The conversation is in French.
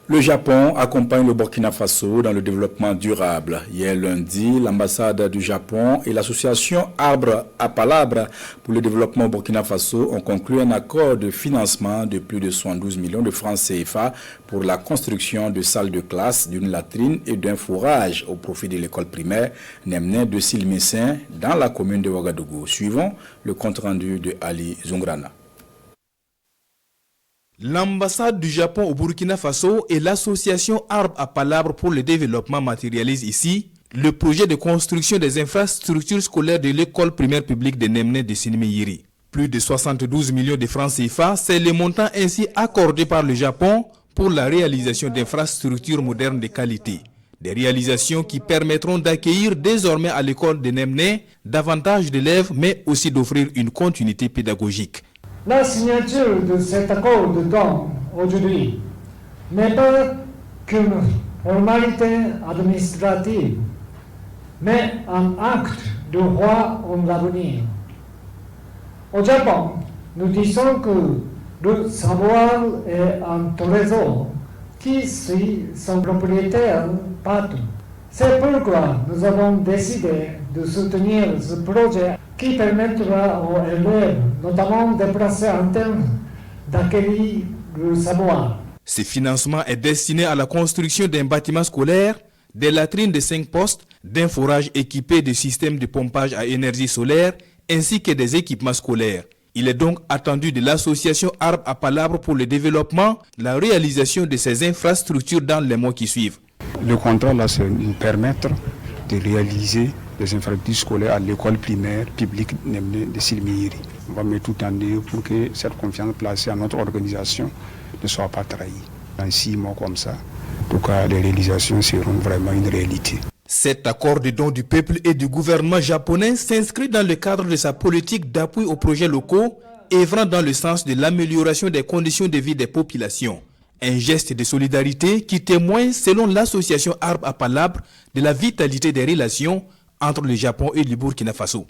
Le Japon accompagne le Burkina Faso dans le développement durable. Hier lundi, l'ambassade du Japon et l'association Arbre à Palabre pour le développement au Burkina Faso ont conclu un accord de financement de plus de 72 millions de francs CFA pour la construction de salles de classe, d'une latrine et d'un fourrage au profit de l'école primaire Nemné de Silmessin dans la commune de Ouagadougou. Suivons le compte-rendu de Ali Zungrana. L'ambassade du Japon au Burkina Faso et l'association Arbre à Palabre pour le développement matérialisent ici le projet de construction des infrastructures scolaires de l'école primaire publique de Nemné de Silmeyiri. Plus de 72 millions de francs CFA, c'est le montant ainsi accordé par le Japon pour la réalisation d'infrastructures modernes de qualité. Des réalisations qui permettront d'accueillir désormais à l'école de Nemné davantage d'élèves, mais aussi d'offrir une continuité pédagogique. La signature de cet accord de don aujourd'hui n'est pas qu'une formalité administrative, mais un acte de foi en l'avenir. Au Japon, nous disons que le savoir est un trésor qui suit son propriétaire partout. C'est pourquoi nous avons décidé de soutenir ce projet qui permettra aux élèves, notamment déplacés internes, d'acquérir le savoir. Ce financement est destiné à la construction d'un bâtiment scolaire, des latrines de 5 postes, d'un forage équipé de systèmes de pompage à énergie solaire, ainsi que des équipements scolaires. Il est donc attendu de l'association Arbre à Palabre pour le développement, la réalisation de ces infrastructures dans les mois qui suivent. Le contrat, là, c'est nous permettre de réaliser des infrastructures scolaires à l'école primaire publique de Silmeyiri. On va mettre tout en œuvre pour que cette confiance placée à notre organisation ne soit pas trahie. Dans 6 mois comme ça, en tout cas, les réalisations seront vraiment une réalité. Cet accord de don du peuple et du gouvernement japonais s'inscrit dans le cadre de sa politique d'appui aux projets locaux, œuvrant dans le sens de l'amélioration des conditions de vie des populations. Un geste de solidarité qui témoigne, selon l'association Arbre à Palabre, de la vitalité des relations entre le Japon et le Burkina Faso.